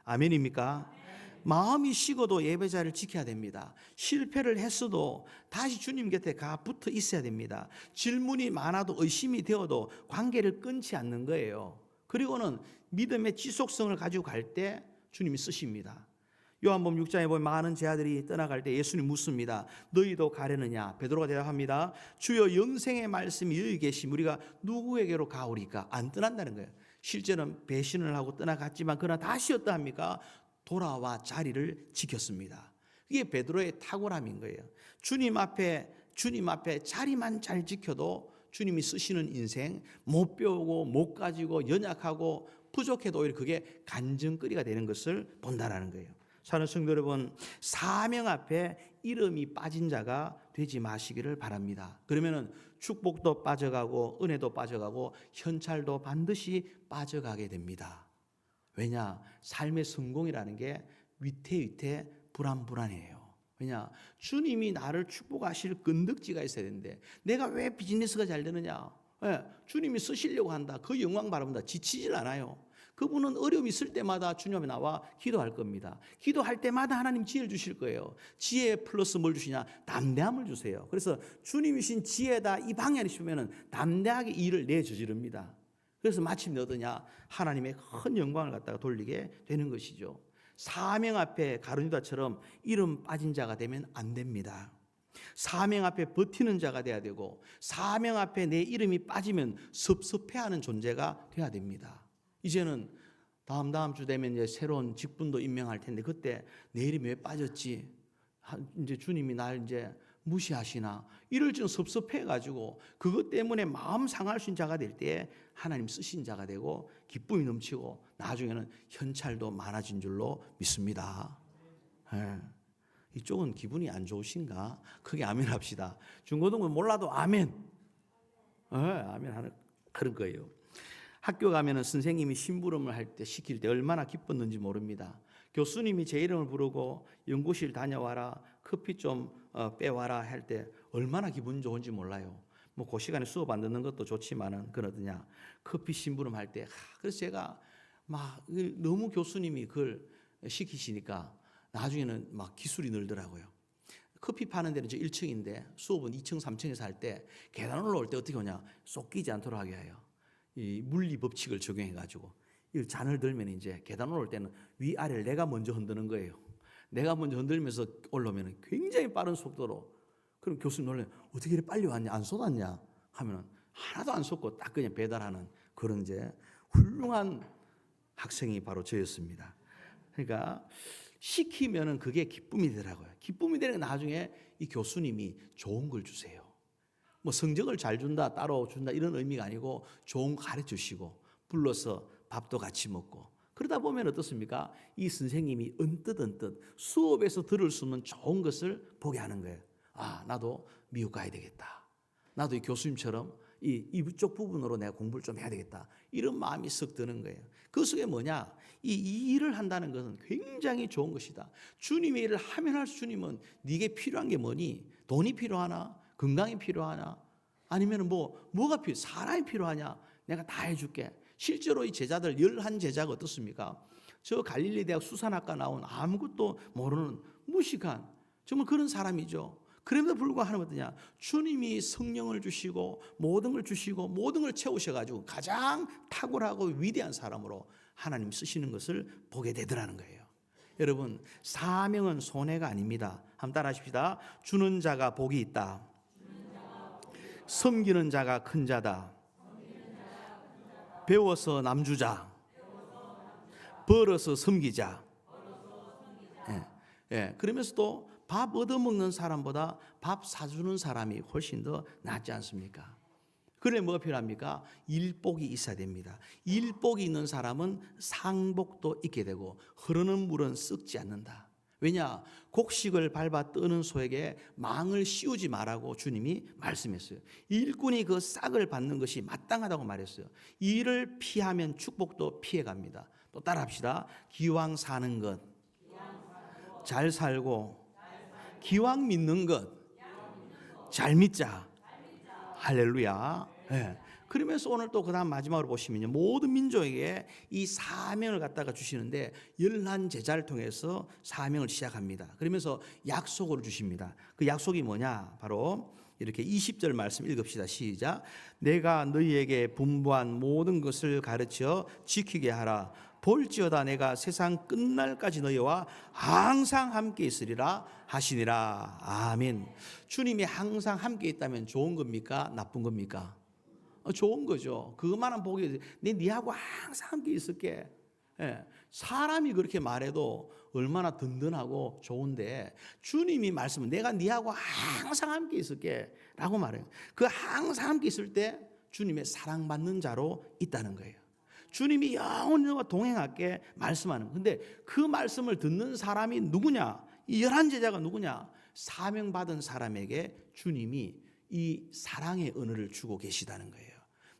아멘입니까? 마음이 식어도 예배자를 지켜야 됩니다. 실패를 했어도 다시 주님 곁에 가 붙어 있어야 됩니다. 질문이 많아도 의심이 되어도 관계를 끊지 않는 거예요. 그리고는 믿음의 지속성을 가지고 갈 때 주님이 쓰십니다. 요한복음 6장에 보면 많은 제자들이 떠나갈 때 예수님 묻습니다. 너희도 가려느냐? 베드로가 대답합니다. 주여, 영생의 말씀이 여기 계시면 우리가 누구에게로 가오리까? 안 떠난다는 거예요. 실제는 배신을 하고 떠나갔지만 그러나 다시 어떠합니까? 돌아와 자리를 지켰습니다. 이게 베드로의 탁월함인 거예요. 주님 앞에 자리만 잘 지켜도 주님이 쓰시는 인생, 못 배우고 못 가지고 연약하고 부족해도 오히려 그게 간증거리가 되는 것을 본다라는 거예요. 사랑하는 성도 여러분, 사명 앞에 이름이 빠진 자가 되지 마시기를 바랍니다. 그러면은 축복도 빠져가고 은혜도 빠져가고 현찰도 반드시 빠져가게 됩니다. 왜냐? 삶의 성공이라는 게 위태위태 불안해요. 왜냐? 주님이 나를 축복하실 건덕지가 있어야 되는데 내가 왜 비즈니스가 잘 되느냐? 예, 주님이 쓰시려고 한다. 그 영광 바랍니다. 지치질 않아요. 그분은 어려움이 있을 때마다 주님 앞에 나와 기도할 겁니다. 기도할 때마다 하나님 지혜를 주실 거예요. 지혜 플러스 뭘 주시냐? 담대함을 주세요. 그래서 주님이신 지혜다 이 방향이 있으면 담대하게 일을 내저지릅니다. 그래서 마침내 어떠냐? 하나님의 큰 영광을 갖다가 돌리게 되는 것이죠. 사명 앞에 가룟 유다처럼 이름 빠진 자가 되면 안 됩니다. 사명 앞에 버티는 자가 돼야 되고, 사명 앞에 내 이름이 빠지면 섭섭해하는 존재가 돼야 됩니다. 이제는 다음 주 되면 이제 새로운 직분도 임명할 텐데 그때 내 이름이 왜 빠졌지? 이제 주님이 날 이제 무시하시나? 이럴 줄 섭섭해가지고 그것 때문에 마음 상할 수 있는 자가 될 때 하나님 쓰신 자가 되고 기쁨이 넘치고 나중에는 현찰도 많아진 줄로 믿습니다. 예. 이쪽은 기분이 안 좋으신가? 크게 아멘 합시다. 중고등부 몰라도 아멘. 아멘 하는 그런 거예요. 학교 가면은 선생님이 심부름을 할 때 시킬 때 얼마나 기뻤는지 모릅니다. 교수님이 제 이름을 부르고 연구실 다녀와라, 커피 좀 빼와라 할 때 얼마나 기분 좋은지 몰라요. 뭐 그 시간에 수업 안 듣는 것도 좋지만은 그러더냐 커피 심부름 할 때 그래서 제가 막 너무 교수님이 그걸 시키시니까 나중에는 막 기술이 늘더라고요. 커피 파는 데는 저 1층인데 수업은 2층, 3층에서 할 때 계단 올라올 때 어떻게 하냐? 쏙 끼지 않도록 하게 해요. 이 물리 법칙을 적용해 가지고 이 잔을 들면 이제 계단 올라올 때는 위아래를 내가 먼저 흔드는 거예요. 내가 먼저 흔들면서 올라오면 굉장히 빠른 속도로 그럼 교수님 놀래. 어떻게 이렇게 빨리 왔냐? 안 쏟았냐? 하면은 하나도 안 쏟고 딱 그냥 배달하는 그런 이제 훌륭한 학생이 바로 저였습니다. 그러니까 시키면은 그게 기쁨이 되더라고요. 기쁨이 되는 게 나중에 이 교수님이 좋은 걸 주세요. 뭐 성적을 잘 준다, 따로 준다 이런 의미가 아니고 좋은 거 가르쳐 주시고 불러서 밥도 같이 먹고 그러다 보면 어떻습니까? 이 선생님이 언뜻 수업에서 들을 수 없는 좋은 것을 보게 하는 거예요. 아, 나도 미국 가야 되겠다. 나도 이 교수님처럼 이쪽 부분으로 내가 공부를 좀 해야 되겠다. 이런 마음이 썩 드는 거예요. 그 속에 뭐냐? 이 일을 한다는 것은 굉장히 좋은 것이다. 주님의 일을 하면 할수록 주님은 네게 필요한 게 뭐니? 돈이 필요하나? 건강이 필요하냐? 아니면 뭐가 필요해? 사람이 필요하냐? 내가 다 해줄게. 실제로 이 제자들 11제자가 어떻습니까? 저 갈릴리 대학 수산학과 나온 아무것도 모르는 무식한 정말 그런 사람이죠. 그럼에도 불구하고 하나님 어떠냐? 주님이 성령을 주시고 모든 걸 주시고 모든 걸 채우셔가지고 가장 탁월하고 위대한 사람으로 하나님 쓰시는 것을 보게 되더라는 거예요. 여러분, 사명은 손해가 아닙니다. 한번 따라 하십시다. 주는 자가 복이 있다. 섬기는 자가 큰 자다. 배워서 남주자. 벌어서 섬기자. 예. 그러면서도 밥 얻어먹는 사람보다 밥 사주는 사람이 훨씬 더 낫지 않습니까? 그래 뭐가 필요합니까? 일복이 있어야 됩니다. 일복이 있는 사람은 상복도 있게 되고 흐르는 물은 썩지 않는다. 왜냐? 곡식을 밟아 뜨는 소에게 망을 씌우지 말라고 주님이 말씀했어요. 일꾼이 그 싹을 받는 것이 마땅하다고 말했어요. 이를 피하면 축복도 피해갑니다. 또 따라합시다. 기왕 사는 것, 잘 살고 기왕 믿는 것, 잘 믿자. 할렐루야. 네. 그러면서 오늘 또 그 다음 마지막으로 보시면요. 모든 민족에게 이 사명을 갖다가 주시는데 11제자를 통해서 사명을 시작합니다. 그러면서 약속을 주십니다. 그 약속이 뭐냐? 바로 이렇게 20절 말씀 읽읍시다. 시작. 내가 너희에게 분부한 모든 것을 가르쳐 지키게 하라. 볼지어다 내가 세상 끝날까지 너희와 항상 함께 있으리라 하시니라. 아멘. 주님이 항상 함께 있다면 좋은 겁니까? 나쁜 겁니까? 좋은 거죠. 그것만한 복이 네하고 항상 함께 있을게. 예. 사람이 그렇게 말해도 얼마나 든든하고 좋은데 주님이 말씀은 내가 네하고 항상 함께 있을게 라고 말해요. 그 항상 함께 있을 때 주님의 사랑받는 자로 있다는 거예요. 주님이 영원히 너와 동행할게 말씀하는. 근데 그 말씀을 듣는 사람이 누구냐? 이 11제자가 누구냐? 사명받은 사람에게 주님이 이 사랑의 은혜를 주고 계시다는 거예요.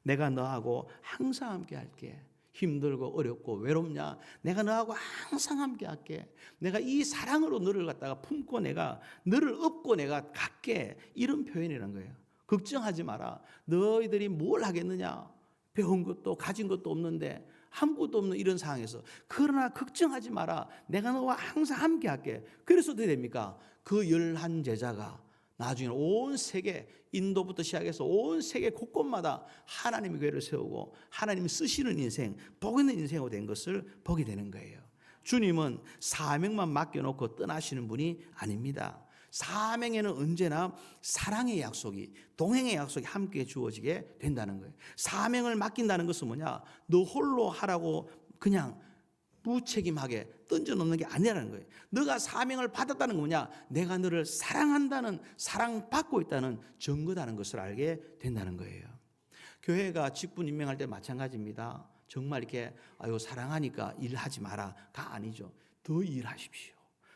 내가 너하고 항상 함께 할게. 힘들고 어렵고 외롭냐? 내가 너하고 항상 함께 할게. 내가 이 사랑으로 너를 갖다가 품고 내가 너를 업고 내가 갈게. 이런 표현이라는 거예요. 걱정하지 마라. 너희들이 뭘 하겠느냐? 배운 것도 가진 것도 없는데 아무것도 없는 이런 상황에서 그러나 걱정하지 마라. 내가 너와 항상 함께 할게. 그래서 어떻게 됩니까? 그 11제자가 나중에는 온 세계 인도부터 시작해서 온 세계 곳곳마다 하나님의 교회를 세우고 하나님이 쓰시는 인생, 복 있는 인생으로 된 것을 보게 되는 거예요. 주님은 사명만 맡겨놓고 떠나시는 분이 아닙니다. 사명에는 언제나 사랑의 약속이, 동행의 약속이 함께 주어지게 된다는 거예요. 사명을 맡긴다는 것은 뭐냐? 너 홀로 하라고 그냥 무책임하게 던져놓는 게 아니라는 거예요. 너가 사명을 받았다는 건 뭐냐? 내가 너를 사랑한다는, 사랑받고 있다는 증거다는 것을 알게 된다는 거예요. 교회가 직분 임명할 때 마찬가지입니다. 정말 이렇게 사랑하니까 일하지 마라가 아니죠. 더 일하십시오.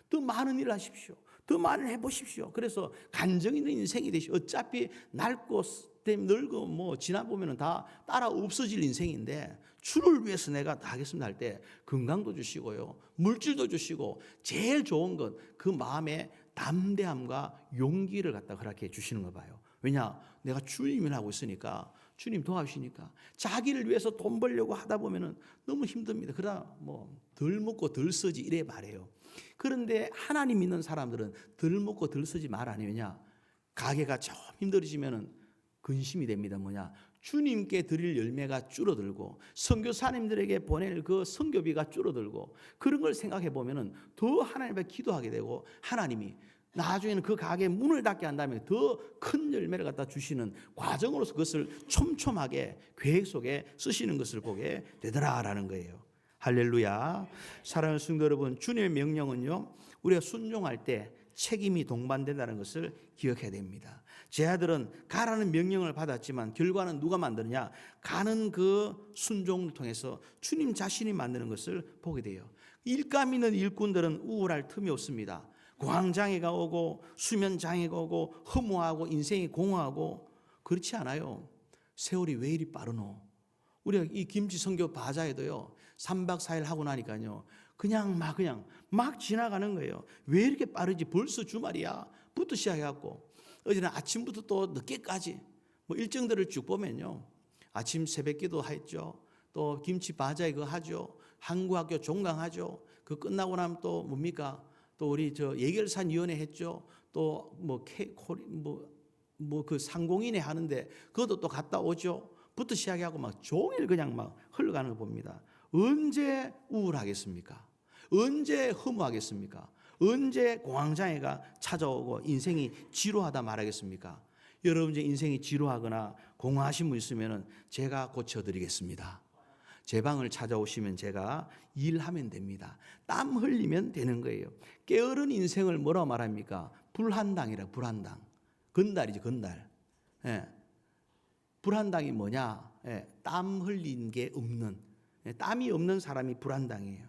더 많은 일을 하십시오. 더 많이 해보십시오. 그래서 간정 있는 인생이 되시오. 어차피 낡고 늙고 지나 보면은 다 따라 없어질 인생인데 주를 위해서 내가 다 하겠습니다 할 때 건강도 주시고요, 물질도 주시고 제일 좋은 건 그 마음의 담대함과 용기를 갖다 허락해 주시는 거 봐요. 왜냐? 내가 주님을 하고 있으니까, 주님 도와주시니까. 자기를 위해서 돈 벌려고 하다 보면은 너무 힘듭니다. 그러다 덜 먹고 덜 쓰지 이래 말해요. 그런데 하나님 믿는 사람들은 덜 먹고 덜 쓰지 말 아니냐? 가게가 좀 힘들어지면은 근심이 됩니다. 뭐냐? 주님께 드릴 열매가 줄어들고 선교사님들에게 보낼 그 선교비가 줄어들고 그런 걸 생각해 보면은 더 하나님 앞에 기도하게 되고 하나님이 나중에는 그 가게에 문을 닫게 한 다음에 더 큰 열매를 갖다 주시는 과정으로서 그것을 촘촘하게 계획 속에 쓰시는 것을 보게 되더라라는 거예요. 할렐루야. 사랑하는 성도 여러분, 주님의 명령은요, 우리가 순종할 때 책임이 동반된다는 것을 기억해야 됩니다. 제 아들은 가라는 명령을 받았지만 결과는 누가 만드느냐? 가는 그 순종을 통해서 주님 자신이 만드는 것을 보게 돼요. 일감 있는 일꾼들은 우울할 틈이 없습니다. 공황장애가 오고 수면장애가 오고 허무하고 인생이 공허하고 그렇지 않아요. 세월이 왜 이리 빠르노? 우리가 이 김치 선교 바자에도요, 3박 4일 하고 나니까요, 그냥 막 지나가는 거예요. 왜 이렇게 빠르지? 벌써 주말이야 부터 시작해갖고 어제는 아침부터 또 늦게까지 뭐 일정들을 쭉 보면요, 아침 새벽기도 했죠. 또 김치 바자회 그거 하죠. 한국학교 종강하죠. 그 끝나고 나면 또 뭡니까? 또 우리 저 예결산 위원회 했죠. 또 그 상공인회 하는데 그것도 또 갔다 오죠. 부터 시작하고 막 종일 그냥 막 흘러가는 거 봅니다. 언제 우울하겠습니까? 언제 허무하겠습니까? 언제 공황장애가 찾아오고 인생이 지루하다 말하겠습니까? 여러분 이제 인생이 지루하거나 공허하신 분 있으면 제가 고쳐드리겠습니다. 제 방을 찾아오시면 제가 일하면 됩니다. 땀 흘리면 되는 거예요. 게으른 인생을 뭐라고 말합니까? 불한당이라. 불한당. 건달이지, 건달. 예. 불한당이 뭐냐? 예. 땀 흘린 게 없는, 땀이 없는 사람이 불한당이에요.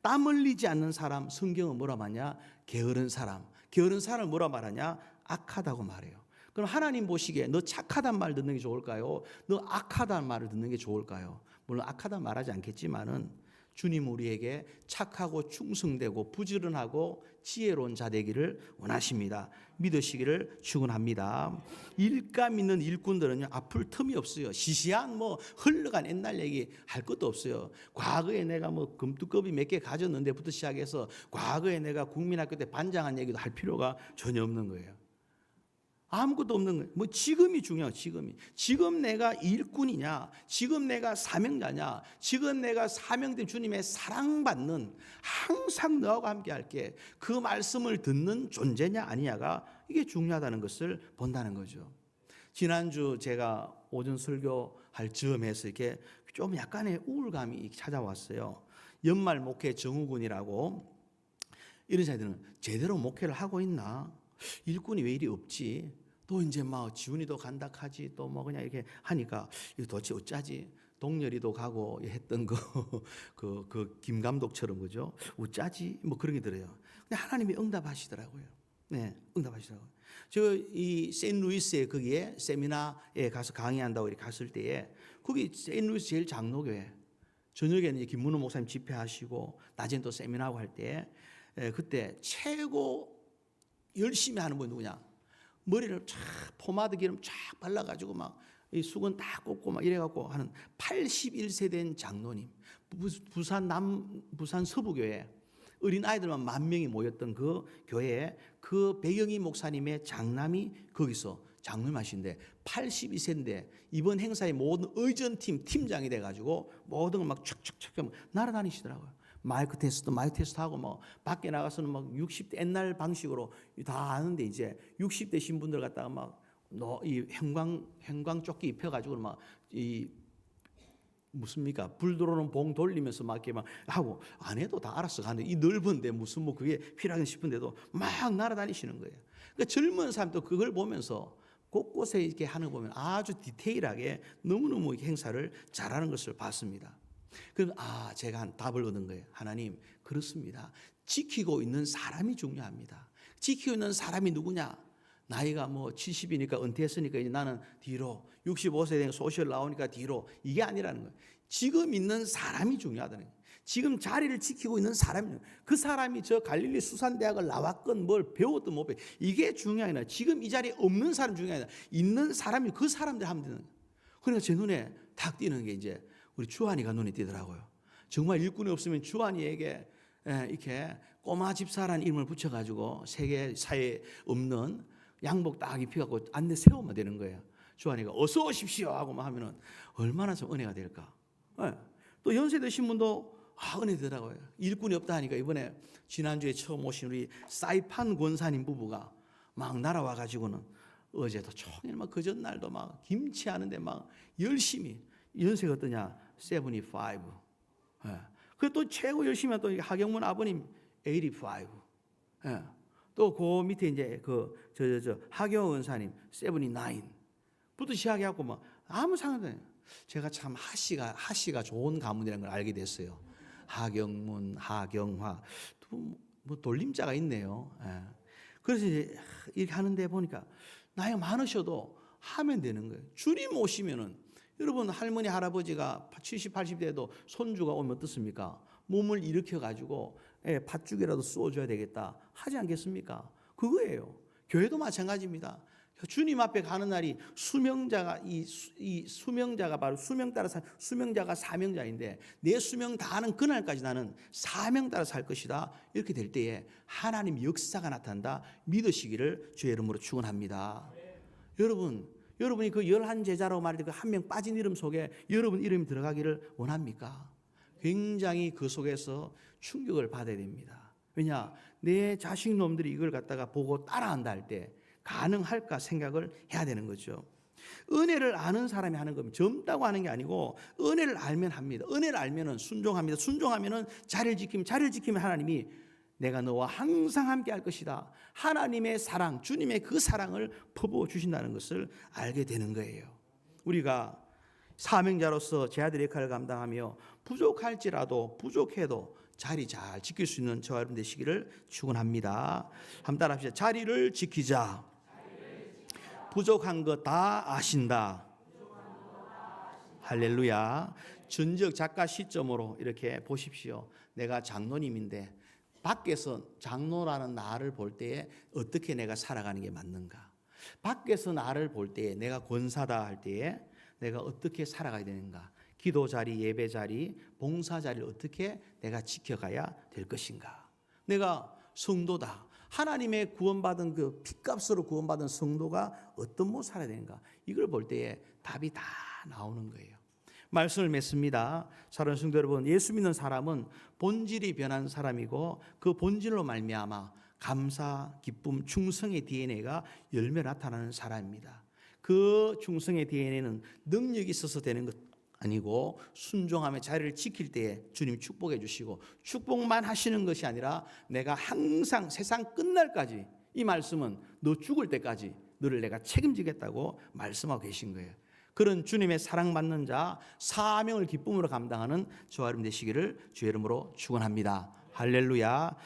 땀 흘리지 않는 사람, 성경은 뭐라 말하냐? 게으른 사람. 게으른 사람을 뭐라 말하냐? 악하다고 말해요. 그럼 하나님 보시기에 너 착하단 말 듣는 게 좋을까요? 너 악하단 말을 듣는 게 좋을까요? 물론 악하다 말하지 않겠지만은 주님 우리에게 착하고 충성되고 부지런하고 지혜로운 자 되기를 원하십니다. 믿으시기를 축원합니다. 일감 있는 일꾼들은요, 아플 틈이 없어요. 시시한 뭐 흘러간 옛날 얘기 할 것도 없어요. 과거에 내가 뭐 금두꺼비 몇 개 가졌는데부터 시작해서 과거에 내가 국민학교 때 반장한 얘기도 할 필요가 전혀 없는 거예요. 아무것도 없는 거예요. 뭐 지금이 중요해요. 지금 내가 일꾼이냐, 지금 내가 사명자냐, 지금 내가 사명된 주님의 사랑받는, 항상 너하고 함께 할게, 그 말씀을 듣는 존재냐 아니냐가 이게 중요하다는 것을 본다는 거죠. 지난주 제가 오전 설교할 즈음에서 이렇게 좀 약간의 우울감이 찾아왔어요. 연말 목회 정우군이라고, 이런 자들은 제대로 목회를 하고 있나? 일꾼이 왜 이리 없지? 또 이제 막 지훈이도 간다 하지, 또 뭐 그냥 이렇게 하니까 이거 도대체 어쩌지? 동열이도 가고 했던 그 김 감독처럼, 그죠? 어쩌지? 뭐 그런 게 들어요. 근데 하나님이 응답하시더라고요. 네, 응답하시더라고요. 저 이 세인루이스에 거기에 세미나에 가서 강의한다고 이렇게 갔을 때에, 거기 세인루이스 제일 장로교회, 저녁에는 이제 김문호 목사님 집회하시고 낮에는 또 세미나하고 할 때, 그때 최고 열심히 하는 분이 누구냐? 머리를 쫙 포마드 기름 쫙 발라가지고 막 이 수건 다 꽂고 막 이래갖고 하는 81세 된 장로님, 부산 서부교회 어린 아이들만 10,000명이 모였던 그 교회에 그 배경희 목사님의 장남이 거기서 장로님하신데 82세인데 이번 행사의 모든 의전팀 팀장이 돼가지고 모든 걸 막 촥촥촥 날아다니시더라고요. 마이크 테스트 하고 뭐 밖에 나가서는 막 60대 옛날 방식으로 다 아는데, 이제 60대 신분들 갖다가 막 이 형광 조끼 입혀가지고 막 이 무슨입니까? 불 들어오는 봉 돌리면서 막 이렇게 막 하고, 안 해도 다 알아서 가는데 이 넓은데 무슨 뭐 그게 필요하긴 싶은데도 막 날아다니시는 거예요. 그러니까 젊은 사람도 그걸 보면서 곳곳에 이렇게 하는 거 보면 아주 디테일하게 너무너무 행사를 잘하는 것을 봤습니다. 그럼 제가 한 답을 얻은 거예요. 하나님, 그렇습니다. 지키고 있는 사람이 중요합니다. 지키고 있는 사람이 누구냐? 나이가 뭐 70이니까 은퇴했으니까 이제 나는 뒤로, 65세 된 소셜 나오니까 뒤로, 이게 아니라는 거예요. 지금 있는 사람이 중요하다는 거예요. 지금 자리를 지키고 있는 사람이, 그 사람이 저 갈릴리 수산대학을 나왔건 뭘 배웠든 못 배웠든 이게 중요한 게 아니라 지금 이 자리에 없는 사람 중요한 게 아니라 있는 사람이 그 사람들 하면 되는 거예요. 그러니까 제 눈에 탁 띄는 게 이제 우리 주한이가 눈에 띄더라고요. 정말 일꾼이 없으면 주한이에게 이렇게 꼬마 집사라는 이름을 붙여가지고 세계사에 없는 양복 딱 입혀갖고 안내 세우면 되는 거예요. 주한이가 어서 오십시오 하고 하면은 얼마나 좀 은혜가 될까. 또 연세 드신 분도 은혜 되더라고요. 일꾼이 없다 하니까 이번에 지난주에 처음 오신 우리 사이판 권사님 부부가 막 날아와 가지고는 어제도 종일 막 그전날도 막 김치 하는데 막 열심히, 연세가 어떠냐? 75. 예. 그리고 또 최고 열심히 한 또 하경문 아버님 85. 예. 또 그 밑에 이제 하경원 원사님 79부터 시작해갖고 막 아무 상관도 없어요. 제가 참 하씨가 좋은 가문이라는 걸 알게 됐어요. 하경문, 하경화, 뭐 돌림자가 있네요. 예. 그래서 이제 이렇게 하는데 보니까 나이가 많으셔도 하면 되는 거예요. 주님 오시면은 여러분 할머니 할아버지가 70, 80대에도 손주가 오면 어떻습니까? 몸을 일으켜 가지고 팥죽이라도 쏘줘야 되겠다 하지 않겠습니까? 그거예요. 교회도 마찬가지입니다. 주님 앞에 가는 날이 수명자가 이 수명자가 바로 수명 따라 수명자가 사명자인데 내 수명 다하는 그날까지 나는 사명 따라 살 것이다. 이렇게 될 때에 하나님 역사가 나타난다. 믿으시기를 주의 이름으로 축원합니다. 여러분이 그 11제자라고 말할 때 그 한 명 빠진 이름 속에 여러분 이름이 들어가기를 원합니까? 굉장히 그 속에서 충격을 받아야 됩니다. 왜냐? 내 자식 놈들이 이걸 갖다가 보고 따라한다 할 때 가능할까 생각을 해야 되는 거죠. 은혜를 아는 사람이 하는 겁니다. 젊다고 하는 게 아니고 은혜를 알면 합니다. 은혜를 알면은 순종합니다. 순종하면은 자리를 지키면 하나님이 내가 너와 항상 함께 할 것이다. 하나님의 사랑, 주님의 그 사랑을 퍼부어 주신다는 것을 알게 되는 거예요. 우리가 사명자로서 제 아들의 역할을 감당하며 부족해도 자리 잘 지킬 수 있는 저와 여러분 되시기를 축원합니다. 한번 따라합시다. 자리를 지키자. 부족한 거 다 아신다. 할렐루야. 전적 작가 시점으로 이렇게 보십시오. 내가 장로님인데 밖에서 장로라는 나를 볼 때에 어떻게 내가 살아가는 게 맞는가? 밖에서 나를 볼 때에 내가 권사다 할 때에 내가 어떻게 살아가야 되는가? 기도 자리, 예배 자리, 봉사 자리를 어떻게 내가 지켜가야 될 것인가? 내가 성도다. 하나님의 구원받은 그 피값으로 구원받은 성도가 어떤 모습 살아야 되는가? 이걸 볼 때에 답이 다 나오는 거예요. 말씀을 맺습니다. 사랑하는 성도 여러분, 예수 믿는 사람은 본질이 변한 사람이고 그 본질로 말미암아 감사, 기쁨, 충성의 DNA가 열매 나타나는 사람입니다. 그 충성의 DNA는 능력이 있어서 되는 것 아니고 순종함의 자리를 지킬 때에 주님 축복해 주시고 축복만 하시는 것이 아니라 내가 항상 세상 끝날까지 이 말씀은 너 죽을 때까지 너를 내가 책임지겠다고 말씀하고 계신 거예요. 그런 주님의 사랑받는 자, 사명을 기쁨으로 감당하는 저와 여러분 되시기를 주의 이름으로 축원합니다. 할렐루야.